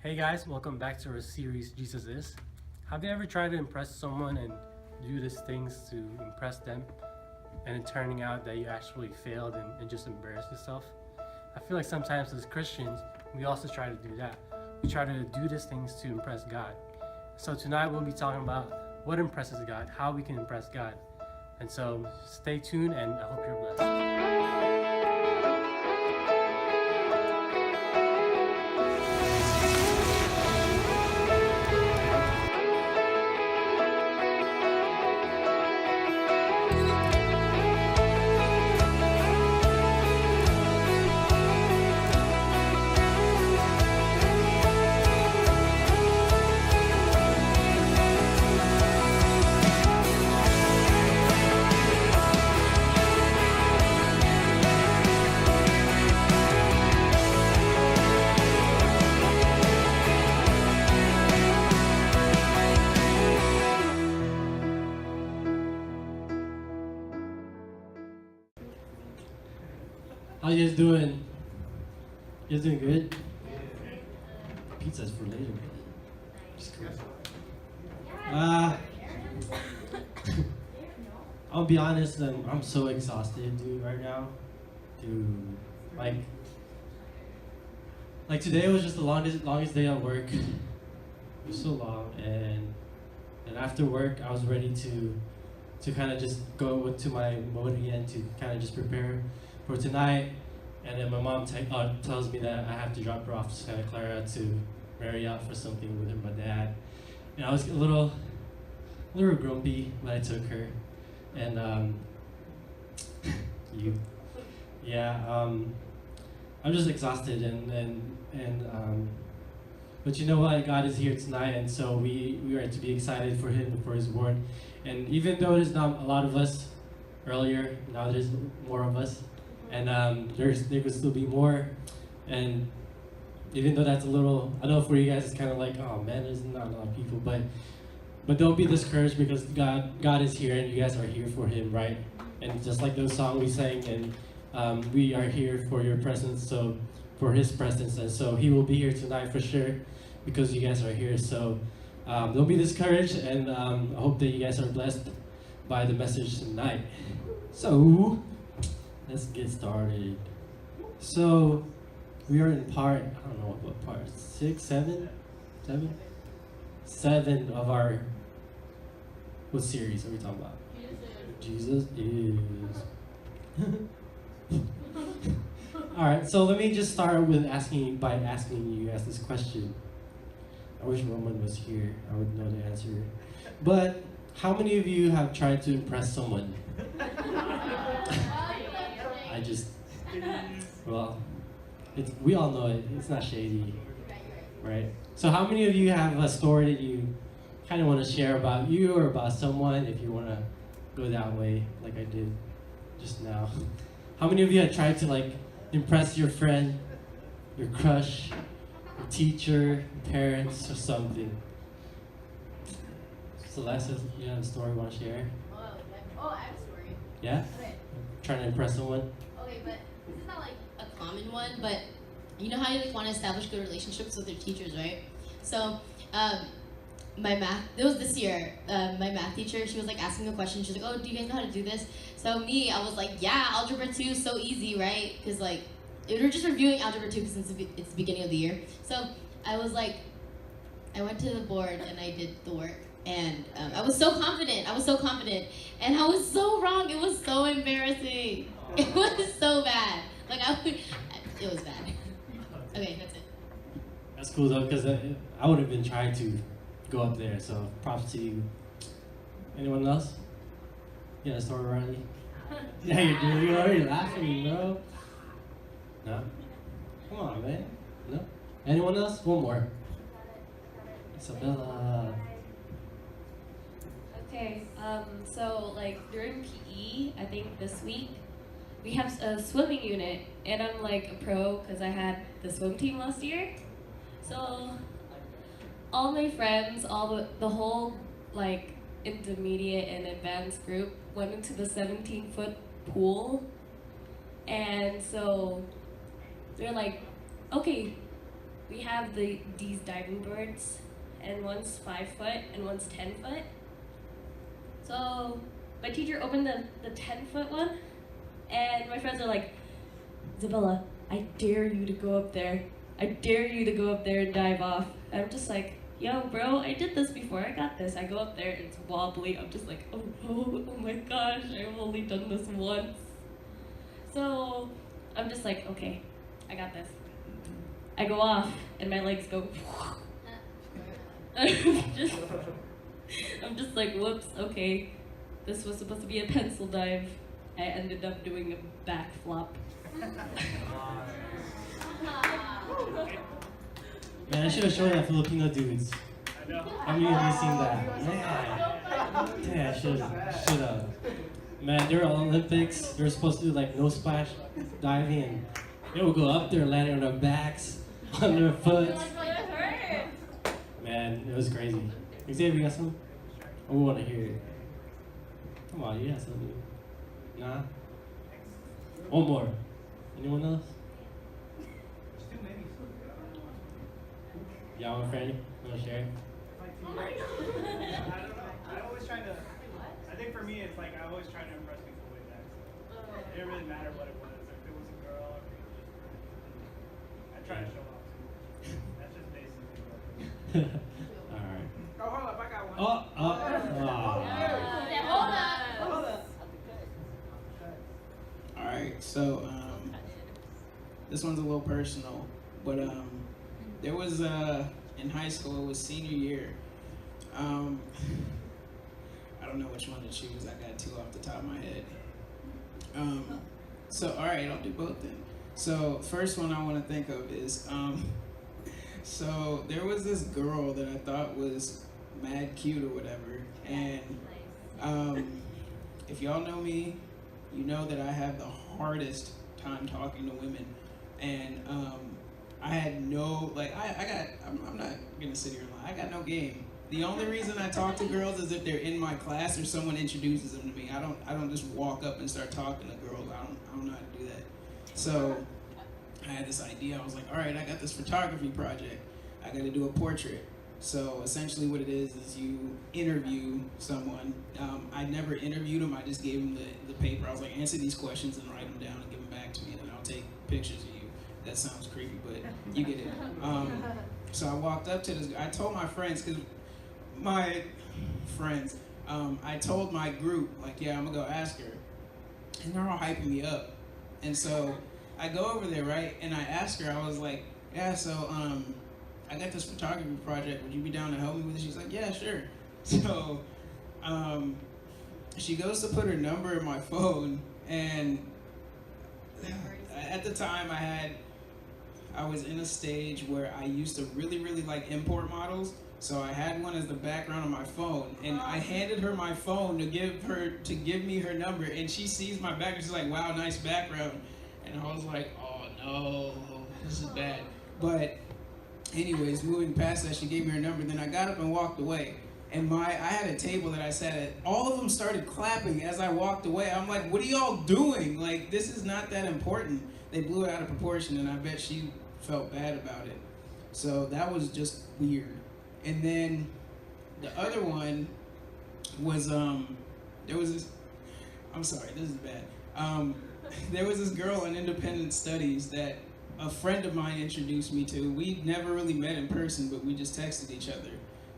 Hey guys, welcome back to our series Jesus Is. Have you ever tried to impress someone and do these things to impress them and it turning out that you actually failed and just embarrassed yourself? I feel like sometimes as Christians, we also try to do that. We try to do these things to impress God. So tonight we'll be talking about what impresses God, how we can impress God. And so stay tuned and I hope you're blessed. How you guys doing? You guys doing good? Pizza's for later. Just cool. I'll be honest, I'm so exhausted, dude, right now. Dude, like today was just the longest day at work. It was so long, and after work, I was ready to kind of just go into my mode again to kind of just prepare for tonight. And then my mom tells me that I have to drop her off to Santa Clara to Marriott for something with my dad. And I was a little grumpy, but I took her. And I'm just exhausted but you know what? God is here tonight, and so we are to be excited for Him, for His word. And even though there's not a lot of us earlier, now there's more of us. And there could still be more, and even though that's a little, I know for you guys it's kind of like, oh man, there's not a lot of people, but don't be discouraged because God is here and you guys are here for Him, right? And just like those songs we sang, and we are here for your presence, so for His presence, and so He will be here tonight for sure because you guys are here. So don't be discouraged, and I hope that you guys are blessed by the message tonight. So let's get started. So we are in part, I don't know what part, 6, 7 of our, what series are we talking about? Jesus is. Alright, so let me just start with asking you guys this question. I wish Roman was here, I would know the answer. But how many of you have tried to impress someone? We all know it. It's not shady, right? So how many of you have a story that you kind of want to share about you or about someone, if you want to go that way, like I did just now? How many of you have tried to like impress your friend, your crush, your teacher, your parents, or something? Celeste, you have a story you want to share? Oh, I have a story. Yeah? Okay. Trying to impress someone? Okay, but this is not like a common one, but you know how you like want to establish good relationships with your teachers, right? So, it was this year, my math teacher, she was like asking a question. She was like, oh, do you guys know how to do this? So me, I was like, yeah, Algebra 2 is so easy, right? Because like, we were just reviewing Algebra 2 because it's the beginning of the year. So I was like, I went to the board and I did the work. And I was so confident, and I was so wrong. It was so embarrassing. It was so bad. Like, it was bad. Okay, that's it. That's cool though, because I would have been trying to go up there, so props to you. Anyone else? You got a story, Riley? Yeah, you're already laughing, bro. No? Come on, man. No? Anyone else? One more. Isabella. Okay, so like during PE, I think this week, we have a swimming unit, and I'm like a pro because I had the swim team last year. So all my friends, the whole like intermediate and advanced group went into the 17-foot pool, and so they're like, okay, we have these diving boards, and one's 5 foot and one's 10 foot. So my teacher opened the 10-foot one, and my friends are like, Isabella, I dare you to go up there. I dare you to go up there and dive off. And I'm just like, yo, bro, I did this before. I got this. I go up there and it's wobbly. I'm just like, oh no, oh my gosh, I've only done this once. So I'm just like, okay, I got this. I go off and my legs go. I'm just like, whoops, okay. This was supposed to be a pencil dive. I ended up doing a back flop. Man, I should have shown that Filipino dudes. How many of you seen that? Man, damn, I should have. Man, there are Olympics. They were supposed to do like no splash diving, and they would go up there and land on their backs, on their foot. Man, it was crazy. Xavier, you got something? Oh, we want to hear it. Come on, you got something. Nah? One more. Anyone else? Y'all want Franny? Want to share? Oh my god! I don't know. I always try to. I think for me, it's like I always try to impress people way back. So it didn't really matter what it was. If it was a girl, or if it was just friends. I try to show off too. That's just basically what it is. All right. Oh, hold up! I got one. Hold up. All right, so this one's a little personal, but there was in high school, it was senior year. I don't know which one to choose. I got two off the top of my head. So all right, I'll do both then. So first one I want to think of is so there was this girl that I thought was mad cute or whatever, and if y'all know me, you know that I have the hardest time talking to women, and I had no, like, I'm not gonna sit here and lie, I got no game. The only reason I talk to girls is if they're in my class or someone introduces them to me. I don't just walk up and start talking to girls. I don't know how to do that. So I had this idea. I was like, all right, I got this photography project. I got to do a portrait. So essentially what it is you interview someone. I never interviewed them. I just gave them the paper. I was like, answer these questions and write them down and give them back to me, and then I'll take pictures of you. That sounds creepy, but you get it. So I walked up to this guy. I told my friends, because my friends, I told my group, like, yeah, I'm going to go ask her. And they're all hyping me up. And so I go over there, right? And I asked her, I was like, yeah, so I got this photography project. Would you be down to help me with it? She's like, yeah, sure. So she goes to put her number in my phone, and at the time I was in a stage where I used to really, really like import models. So I had one as the background on my phone, and I handed her my phone to give me her number, and she sees my background. She's like, wow, nice background. And I was like, oh no, this is bad. But anyways, moving past that, she gave me her number. Then I got up and walked away. And I had a table that I sat at. All of them started clapping as I walked away. I'm like, what are y'all doing? Like, this is not that important. They blew it out of proportion, and I bet she felt bad about it. So that was just weird. And then the other one was, there was this, I'm sorry, this is bad. There was this girl in independent studies that a friend of mine introduced me to. We never really met in person, but we just texted each other.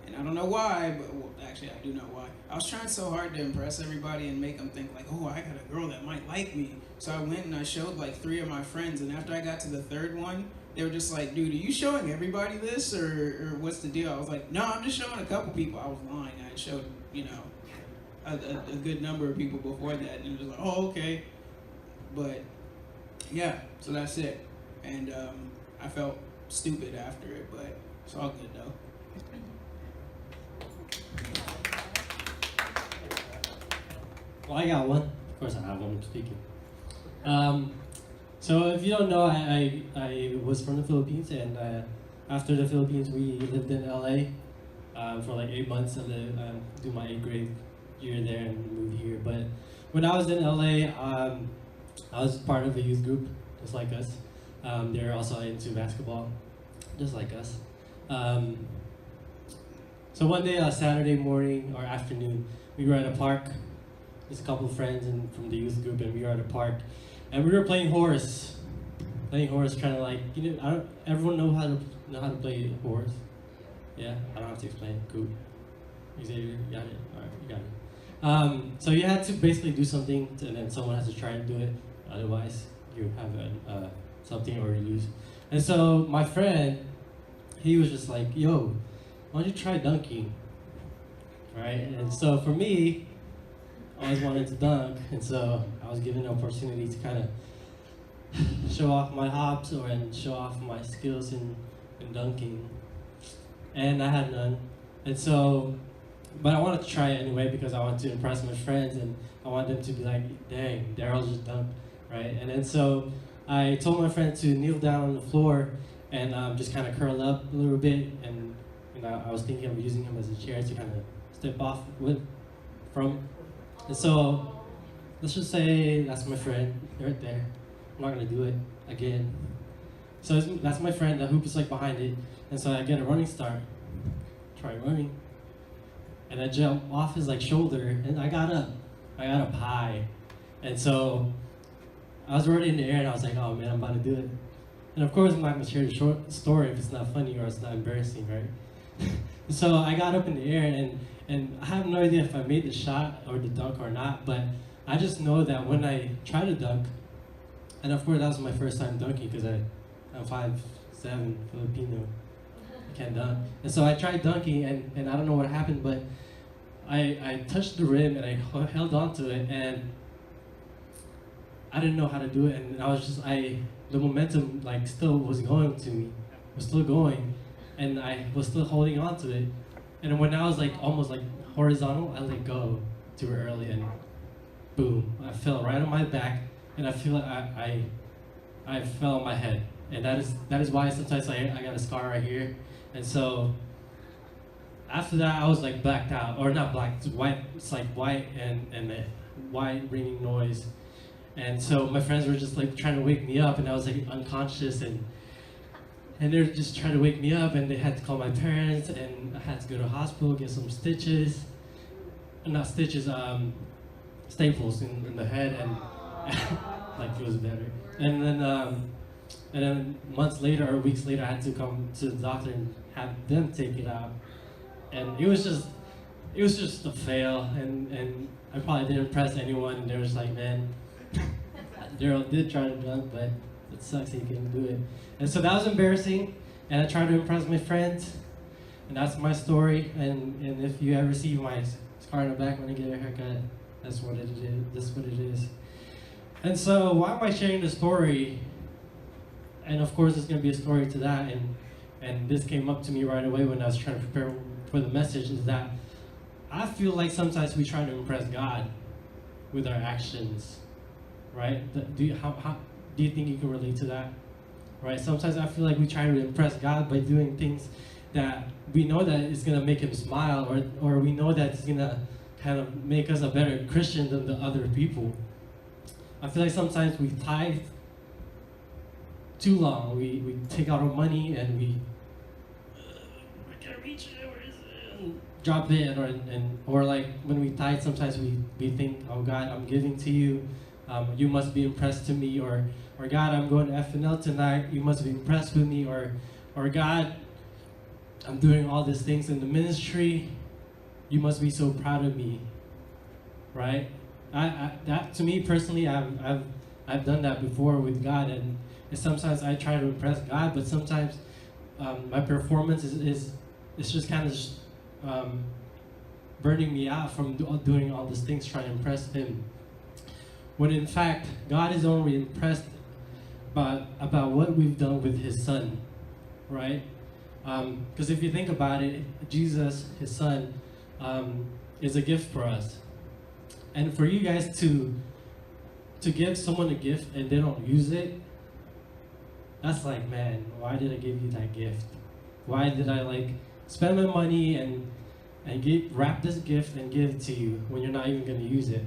And I don't know why, but well, actually I do know why. I was trying so hard to impress everybody and make them think like, oh, I got a girl that might like me. So I went and I showed like 3 of my friends, and after I got to the 3rd one, they were just like, dude, are you showing everybody this, or what's the deal? I was like, no, I'm just showing a couple people. I was lying. I had showed, you know, a good number of people before that, and it was like, oh, okay. But yeah, so that's it. And I felt stupid after it, but it's all good though. Well, I got one. Of course I have one, I'm speaking. So if you don't know, I was from the Philippines, and after the Philippines, we lived in LA for like 8 months and do my 8th grade year there and moved here. But when I was in LA, I was part of a youth group, just like us. They're also into basketball. just like us. So one day, Saturday morning or afternoon, we were at a park. There's a couple of friends from the youth group, and we were at a park, and we were playing horse. Trying to like, everyone know how to play horse? Yeah, I don't have to explain. Cool. Xavier, you got it. All right, you got it. So you had to basically do something, and then someone has to try to do it. Otherwise, you have something or you lose. And so my friend, he was just like, "Yo, why don't you try dunking?" Right? And so for me, I always wanted to dunk, and so I was given the opportunity to kind of show off my hops and show off my skills in dunking. And I had none. And so, but I wanted to try it anyway because I wanted to impress my friends and I wanted them to be like, "Dang, Daryl just dunked," right? And then so I told my friend to kneel down on the floor and just kind of curl up a little bit. And I was thinking of using him as a chair to kind of step off from. And so let's just say that's my friend right there. I'm not gonna do it again. So that's my friend. The hoop is like behind it, and so I get a running start. Try running, and I jump off his like shoulder, and I got up high, and so I was already in the air, and I was like, "Oh man, I'm about to do it." And of course, I'm not gonna share the short story if it's not funny or it's not embarrassing, right? So I got up in the air, and I have no idea if I made the shot or the dunk or not, but I just know that when I try to dunk, and of course that was my first time dunking because I'm 5'7", Filipino, I can't dunk. And so I tried dunking, and I don't know what happened, but I touched the rim and I held on to it, and I didn't know how to do it, and I was just, the momentum like still was going to me, was still going, and I was still holding on to it. And when I was like almost like horizontal, I let go too early, and boom, I fell right on my back, and I feel like I fell on my head, and that is why sometimes I got a scar right here. And so after that, I was like blacked out, or not black, it's white. It's like white and a white ringing noise. And so my friends were just like trying to wake me up, and I was like unconscious, and they're just trying to wake me up, and they had to call my parents, and I had to go to the hospital, get some stitches, not stitches, staples in the head, and like it was better. And then months later or weeks later, I had to come to the doctor and have them take it out, and it was just a fail, and I probably didn't impress anyone, and they were just like, "Man, Daryl did try to dunk, but it sucks he couldn't do it." And so that was embarrassing, and I tried to impress my friends, and that's my story. And if you ever see my scar in the back when I get a haircut, that's what it is. That's what it is. And so why am I sharing the story? And of course, there's going to be a story to that. And this came up to me right away when I was trying to prepare for the message, is that I feel like sometimes we try to impress God with our actions, right? Do you think you can relate to that? Right? Sometimes I feel like we try to impress God by doing things that we know that it's going to make him smile, or we know that it's going to kind of make us a better Christian than the other people. I feel like sometimes we tithe too long. We take out our money and we can't reach it, where is it? And drop it, or like when we tithe, sometimes we think, "Oh God, I'm giving to you. You must be impressed to me," or "God, I'm going to FNL tonight. You must be impressed with me," or "God, I'm doing all these things in the ministry. You must be so proud of me," right? That to me personally, I've done that before with God, and sometimes I try to impress God, but sometimes my performance is just kind of burning me out from doing all these things trying to impress Him. When in fact, God is only impressed about what we've done with His Son, right? Because if you think about it, Jesus, His Son, is a gift for us. And for you guys to give someone a gift and they don't use it, that's like, man, why did I give you that gift? Why did I like spend my money and wrap this gift and give it to you when you're not even going to use it,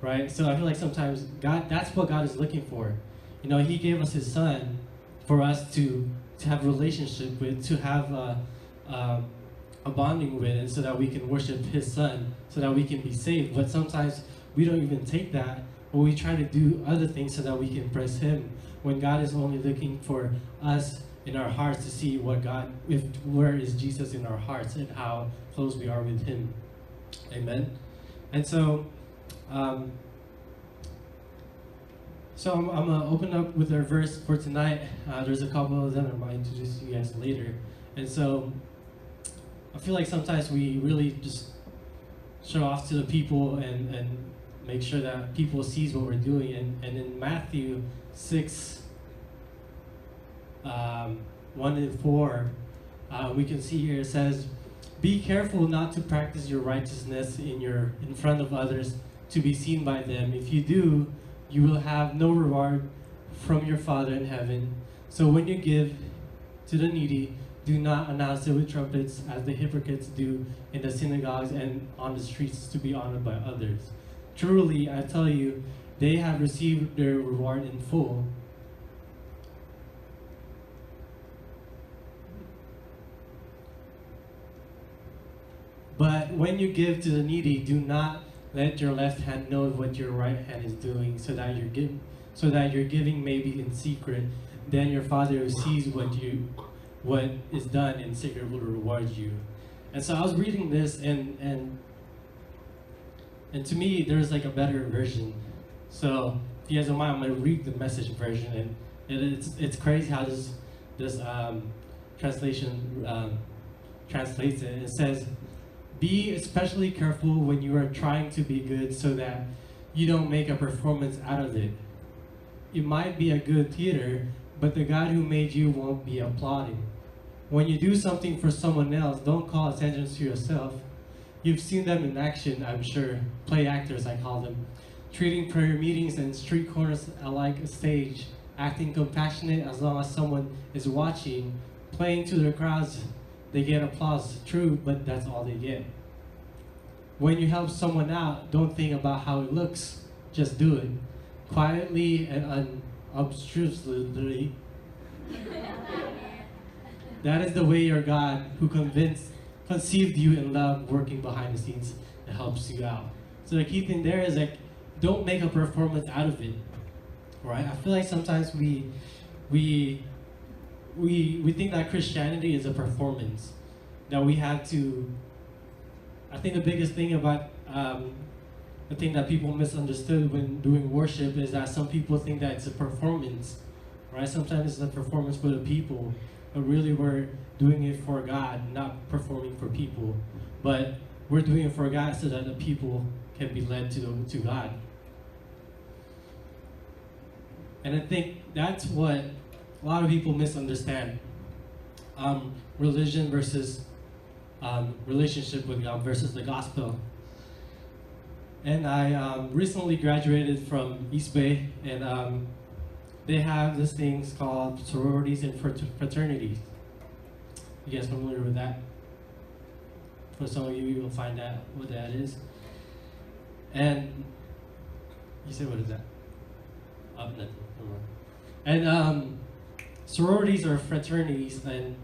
right? So I feel like sometimes God, that's what God is looking for. You know, He gave us His Son for us to to have a relationship with, to have a bonding with, and so that we can worship His Son, so that we can be saved. But sometimes we don't even take that, but we try to do other things so that we can impress Him, when God is only looking for us in our hearts to see where is Jesus in our hearts and how close we are with Him. Amen. And so, I'm gonna open up with our verse for tonight. There's a couple of them I might introduce you guys later. And so, I feel like sometimes we really just show off to the people and make sure that people sees what we're doing. And in Matthew 6, 1 and 4, we can see here it says, "Be careful not to practice your righteousness in front of others to be seen by them. If you do, you will have no reward from your Father in heaven. So when you give to the needy, do not announce it with trumpets as the hypocrites do in the synagogues and on the streets to be honored by others. Truly, I tell you, they have received their reward in full. But when you give to the needy, do not let your left hand know what your right hand is doing, so that your giving may be in secret. Then your Father who sees what is done in secret will reward you." And so I was reading this, and to me, there's like a better version. So if you guys don't mind, I'm gonna read the Message version, and it's crazy how this translation translates it. It says, "Be especially careful when you are trying to be good, so that you don't make a performance out of it. It might be a good theater, but the God who made you won't be applauding. When you do something for someone else, don't call attention to yourself. You've seen them in action, I'm sure. Play actors, I call them. Treating prayer meetings and street corners like a stage, acting compassionate as long as someone is watching, playing to their crowds. They get applause, true, but that's all they get. When you help someone out, don't think about how it looks. Just do it. Quietly and unobtrusively. That is the way your God, who conceived you in love, working behind the scenes, that helps you out." So the key thing there is like, don't make a performance out of it, right? I feel like sometimes we think that Christianity is a performance, that we have to. I think the biggest thing about the thing that people misunderstood when doing worship is that some people think that it's a performance, right? Sometimes it's a performance for the people, but really we're doing it for God, not performing for people. But we're doing it for God so that the people can be led to God. And I think that's what a lot of people misunderstand. Religion versus relationship with God versus the gospel. And I recently graduated from East Bay, and they have this thing called sororities and fraternities. You guys familiar with that? For some of you, you will find out what that is. And you say, what is that? Nothing. And sororities or fraternities, and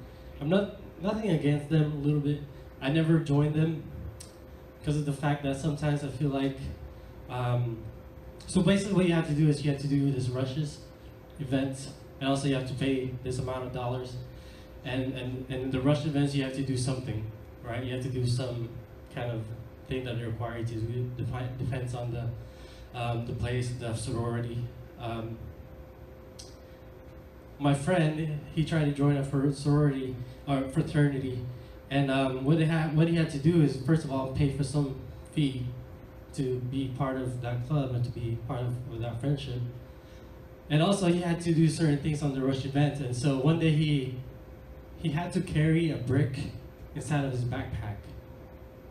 I'm nothing against them a little bit. I never joined them because of the fact that sometimes I feel like, so basically what you have to do is you have to do this rushes events, and also you have to pay this amount of dollars. And the rush events, you have to do something, right? You have to do some kind of thing that they require you to do. Depends on the place, the sorority. My friend, he tried to join a sorority or fraternity, and what he had to do is, first of all, pay for some fee to be part of that club and to be part of that friendship. And also he had to do certain things on the rush event. And so one day he had to carry a brick inside of his backpack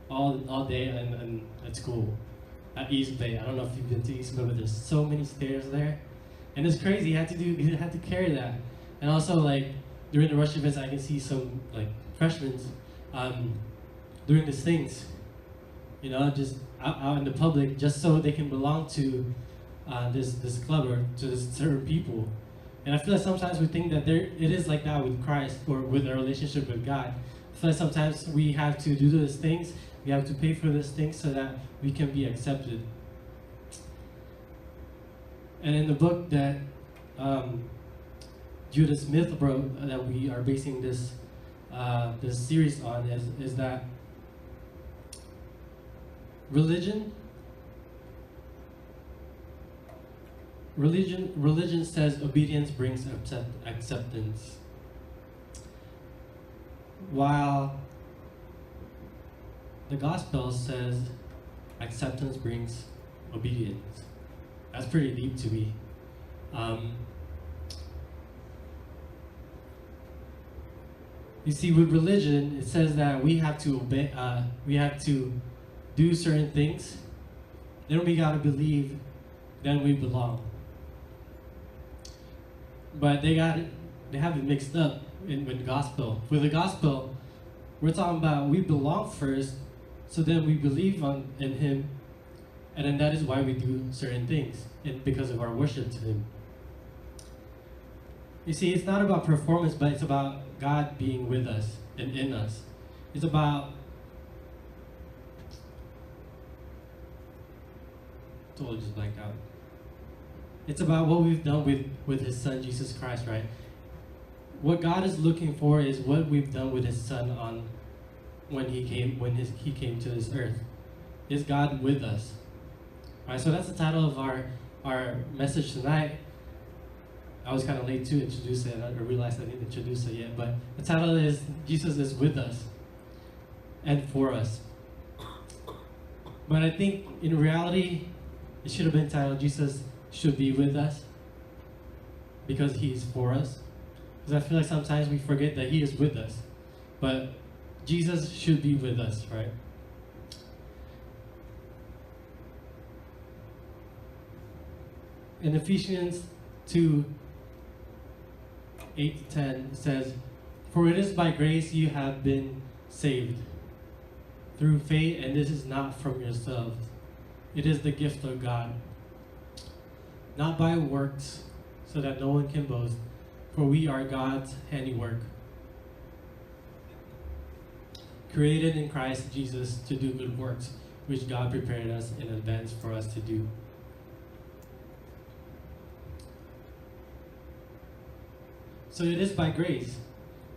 all day and at school at East Bay. I don't know if you've been to East Bay, but there's so many stairs there. And it's crazy. He had to carry that. And also, like, during the rush events, I can see some like freshmen doing these things, you know, just out in the public, just so they can belong to this club or to this certain people. And I feel like sometimes we think that it is like that with Christ or with a relationship with God. I feel like sometimes we have to do those things, we have to pay for those things so that we can be accepted. And in the book that Judah Smith wrote, that we are basing this series on, is that religion says obedience brings acceptance, while the gospel says acceptance brings obedience. That's pretty deep to me. You see, with religion, it says that we have to obey, we have to do certain things. Then we gotta believe, then we belong. But they have it mixed up with the gospel. With the gospel, we're talking about we belong first, so then we believe in Him, and then that is why we do certain things, because of our worship to Him. You see, it's not about performance, but it's about God being with us and in us. It's about totally just blanked out. It's about what we've done with His Son, Jesus Christ, right? What God is looking for is what we've done with His Son when He came to this earth. Is God with us? All right, so that's the title of our message tonight. I was kind of late to introduce it. I realized I didn't introduce it yet, but the title is Jesus is with us and for us. But I think in reality, it should have been titled Jesus should be with us because He is for us. Because I feel like sometimes we forget that He is with us, but Jesus should be with us, right? In Ephesians 2, 8 to 10, it says, "For it is by grace you have been saved, through faith, and this is not from yourselves. It is the gift of God, not by works, so that no one can boast, for we are God's handiwork, created in Christ Jesus to do good works, which God prepared us in advance for us to do." So it is by grace.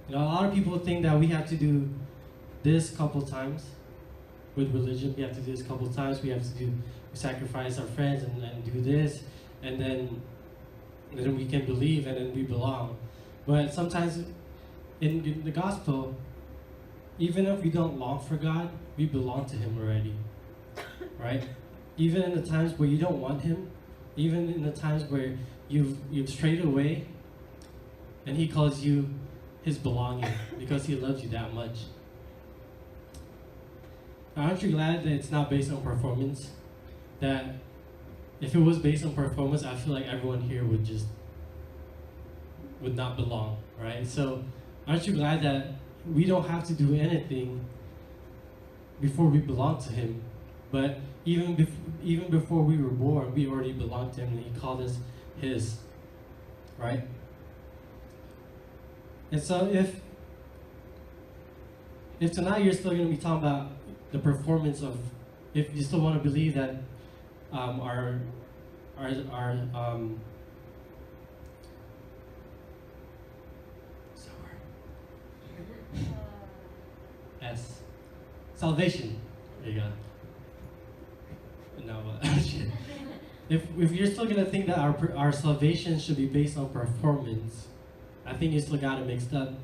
You know, a lot of people think that we have to do this a couple times with religion. We have to do this a couple times. We sacrifice our friends and do this, and then we can believe, and then we belong. But sometimes in the gospel, even if we don't long for God, we belong to Him already, right? Even in the times where you don't want Him, even in the times where you've strayed away, and He calls you His belonging because He loves you that much. Now, aren't you glad that it's not based on performance? That if it was based on performance, I feel like everyone here would not belong, right? So, aren't you glad that we don't have to do anything before we belong to Him? But even before we were born, we already belonged to Him, and He called us His, right? And so if tonight you're still going to be talking about the performance of, if you still want to believe that our salvation. There you go. No, shit. If you're still gonna think that our salvation should be based on performance, I think you still got it mixed up.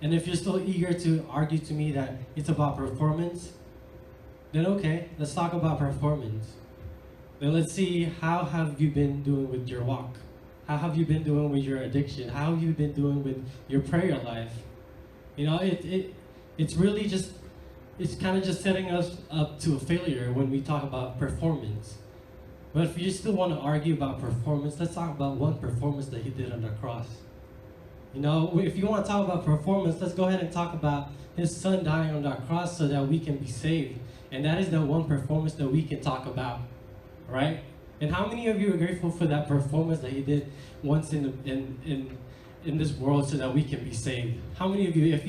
And if you're still eager to argue to me that it's about performance, then okay, let's talk about performance. Then let's see, how have you been doing with your walk? How have you been doing with your addiction? How have you been doing with your prayer life? You know, it's really just, it's kind of just setting us up to a failure when we talk about performance. But if you still want to argue about performance, let's talk about one performance that He did on the cross. You know, if you want to talk about performance, let's go ahead and talk about His Son dying on that cross so that we can be saved. And that is the one performance that we can talk about, right? And how many of you are grateful for that performance that he did once in this world so that we can be saved? How many of you, if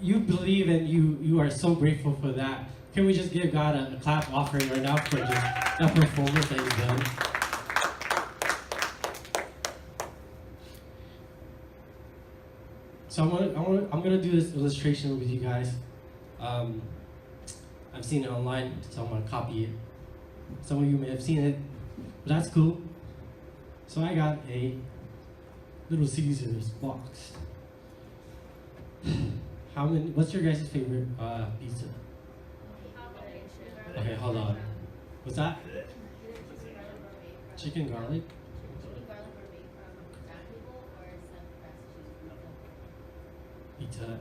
you believe and you are so grateful for that, can we just give God a clap offering right now for just that performance that he's done? So I'm gonna do this illustration with you guys. I've seen it online, so I'm gonna copy it. Some of you may have seen it, but that's cool. So I got a Little Caesars box. What's your guys' favorite pizza? Okay, hold on. What's that? Chicken garlic? Pizza.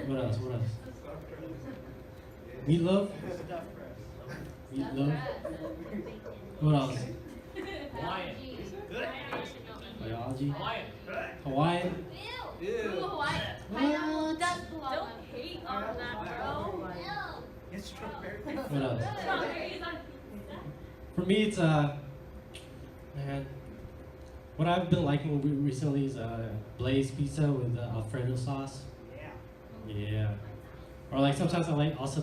What else? Meatloaf? Meatloaf? What else? Hawaiian. Biology? Hawaiian? Pineapple does belong. Don't hate on that, bro. It's strawberry. What else? Strawberries on For me, it's man. What I've been liking recently is glazed pizza with Alfredo sauce. Yeah. Yeah. Or like sometimes I like also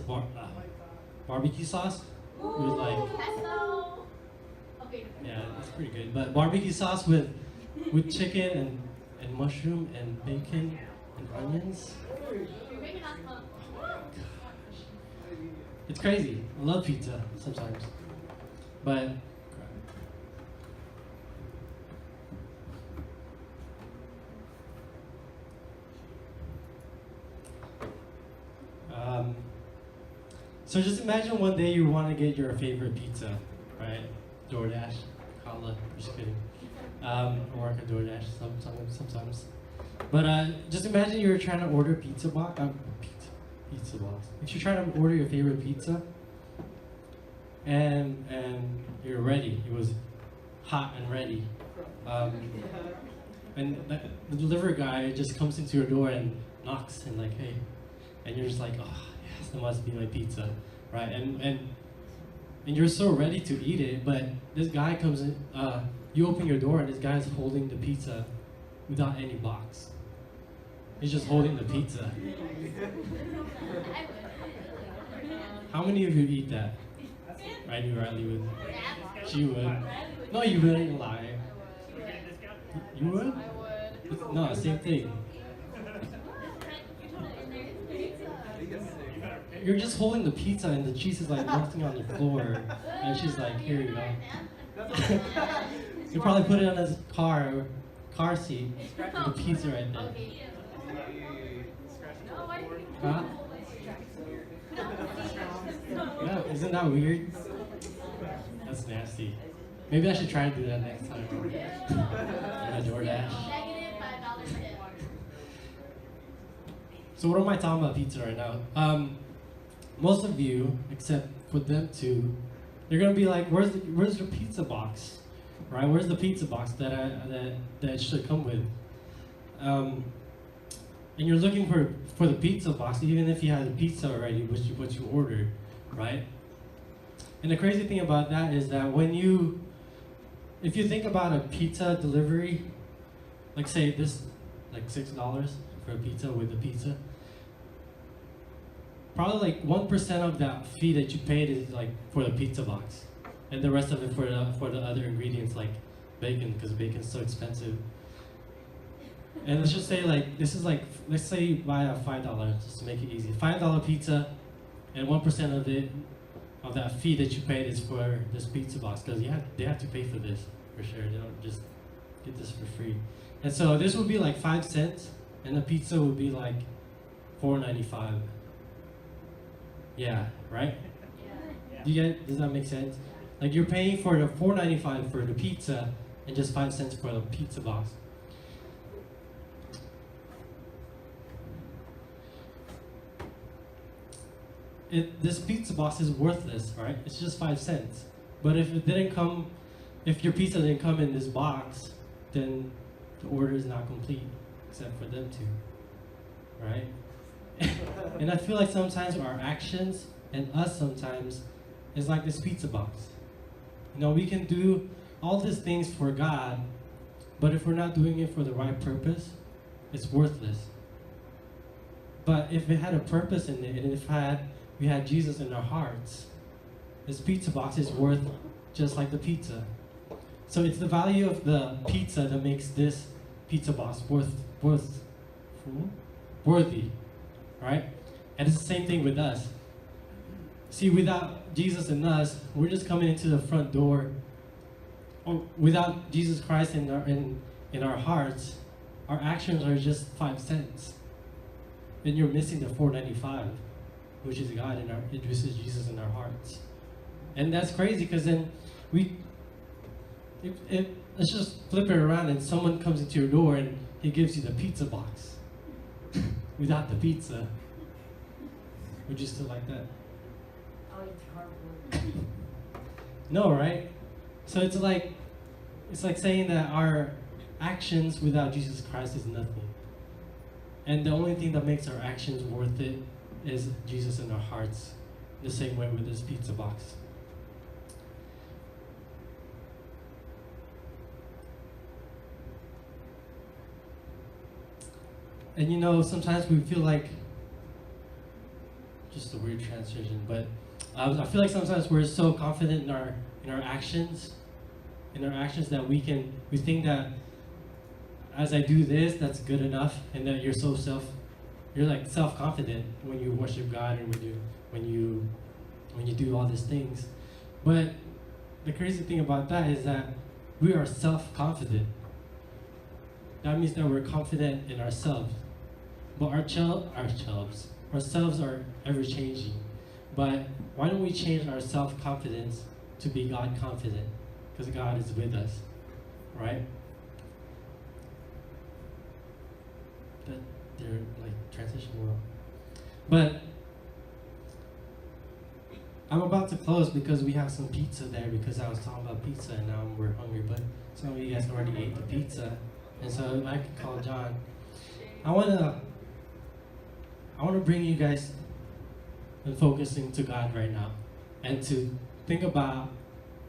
barbecue sauce with like Okay. yeah, it's pretty good. But barbecue sauce with chicken and mushroom and bacon and onions. You're making us fun. It's crazy. I love pizza sometimes, but. So just imagine one day you want to get your favorite pizza, right? DoorDash, holla, just kidding. I work at DoorDash sometimes. But just imagine you're trying to order pizza box. Pizza box. If you're trying to order your favorite pizza, and you're ready, it was hot and ready, and the delivery guy just comes into your door and knocks and like, hey, and you're just like, oh. That must be my pizza, right? And you're so ready to eat it, but this guy comes in, you open your door and this guy's holding the pizza without any box. He's just holding the pizza. How many of you eat that? I knew Riley would. She would. No, you wouldn't lie. You would? No, same thing. You're just holding the pizza and the cheese is like resting on the floor, and she's like, "Here you go." You probably put it on his car seat, the pizza right there. Huh? Yeah, isn't that weird? That's nasty. Maybe I should try to do that next time. On a DoorDash. -$5 tip. So what am I talking about pizza right now? Most of you, except for them two, you're gonna be like, "Where's your pizza box, right? Where's the pizza box that it should come with?" And you're looking for the pizza box, even if you had the pizza already, what you ordered, right? And the crazy thing about that is that if you think about a pizza delivery, like say this, like $6 for a pizza with the pizza. Probably like 1% of that fee that you paid is like for the pizza box, and the rest of it for the other ingredients like bacon, because bacon's so expensive. And let's just say like this is like, let's say you buy a $5, just to make it easy, $5 pizza, and 1% of that fee that you paid is for this pizza box, because they have to pay for this for sure. They don't just get this for free. And so this would be like 5 cents, and the pizza would be like $4.95. Yeah, right? Yeah. Does that make sense? Like you're paying for the $4.95 for the pizza and just 5 cents for the pizza box. This pizza box is worthless, right? It's just 5 cents. But if your pizza didn't come in this box, then the order is not complete, except for them two, right? And I feel like sometimes our actions and us sometimes is like this pizza box. You know, we can do all these things for God, but if we're not doing it for the right purpose, it's worthless. But if it had a purpose in it, and if we had Jesus in our hearts, this pizza box is worth just like the pizza. So it's the value of the pizza that makes this pizza box worthy, right? And it's the same thing with us. See, without Jesus in us, we're just coming into the front door. Or without Jesus Christ in our hearts, our actions are just 5 cents. Then you're missing the $4.95, which is God which is Jesus in our hearts. And that's crazy, because then let's just flip it around and someone comes into your door and he gives you the pizza box without the pizza. Would you still like that? No, right? So it's like saying that our actions without Jesus Christ is nothing. And the only thing that makes our actions worth it is Jesus in our hearts. The same way with this pizza box. And you know, sometimes we feel like, just a weird transition, but I feel like sometimes we're so confident in our actions, that we think that as I do this, that's good enough, and that you're like self-confident when you worship God and when you do all these things. But the crazy thing about that is that we are self-confident. That means that we're confident in ourselves. But ourselves are ever changing. But why don't we change our self-confidence to be God confident? Because God is with us, right? They're like transition world. But I'm about to close because we have some pizza there, because I was talking about pizza and now we're hungry, but some of you guys already ate the pizza. And so I could call John. I wanna bring you guys and focusing to God right now, and to think about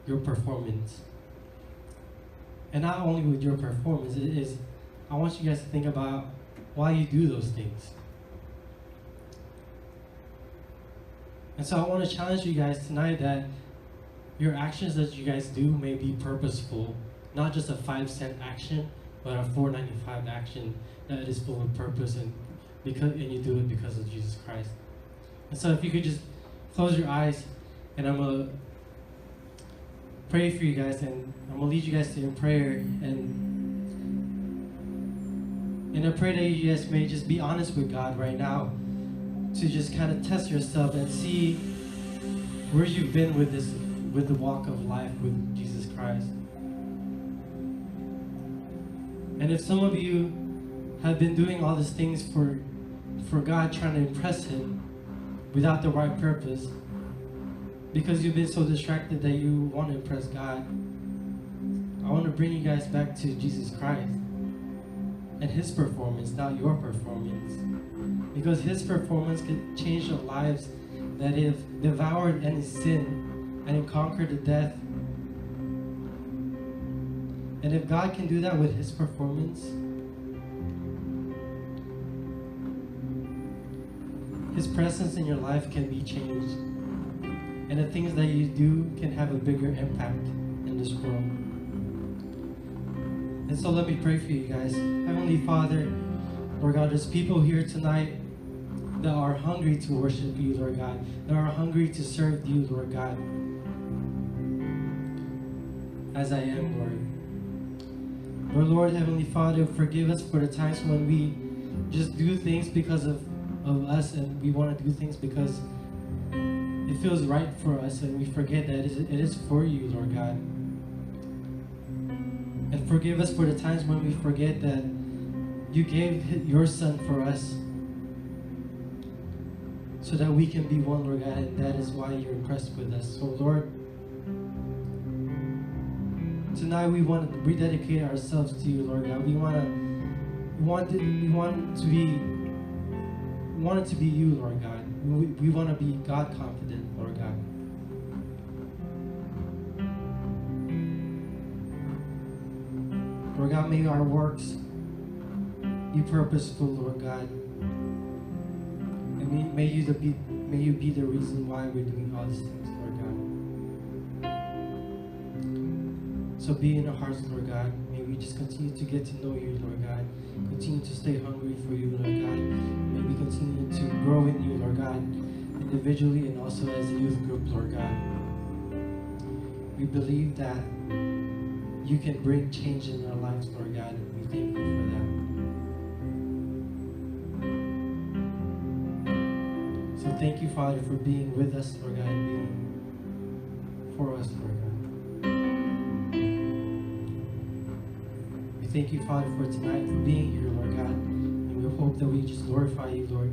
your performance. And not only with your performance, I want you guys to think about why you do those things. And so I want to challenge you guys tonight that your actions that you guys do may be purposeful, not just a 5-cent action, but a $4.95 action that is full of purpose, and you do it because of Jesus Christ. And so if you could just close your eyes, and I'm gonna pray for you guys, and I'm gonna lead you guys in prayer, and I pray that you guys may just be honest with God right now, to just kind of test yourself and see where you've been with the walk of life with Jesus Christ. And if some of you have been doing all these things for God, trying to impress Him without the right purpose, because you've been so distracted that you want to impress God, I want to bring you guys back to Jesus Christ and His performance, not your performance. Because His performance can change the lives that have devoured any sin and conquered the death. And if God can do that with His performance, His presence in your life can be changed. And the things that you do can have a bigger impact in this world. And so let me pray for you guys. Heavenly Father, Lord God, there's people here tonight that are hungry to worship you, Lord God, that are hungry to serve you, Lord God, as I am, Lord. Lord, Heavenly Father, forgive us for the times when we just do things because of us, and we want to do things because it feels right for us, and we forget that it is for you, Lord God. And forgive us for the times when we forget that you gave your Son for us, so that we can be one, Lord God, and that is why you're impressed with us. So, Lord, tonight we want to rededicate ourselves to you, Lord God. We want it to be you, Lord God. We want to be God confident, Lord God. Lord God, may our works be purposeful, Lord God. And may you be the reason why we're doing all these things, Lord God. So be in our hearts, Lord God. May we just continue to get to know you, Lord God. Continue to stay hungry for you, Lord God. May we continue to grow in you, Lord God, individually and also as a youth group, Lord God. We believe that you can bring change in our lives, Lord God, and we thank you for that. So thank you, Father, for being with us, Lord God, and being for us, Lord God. We thank you, Father, for tonight, for being here, Lord God. And we hope that we just glorify you, Lord.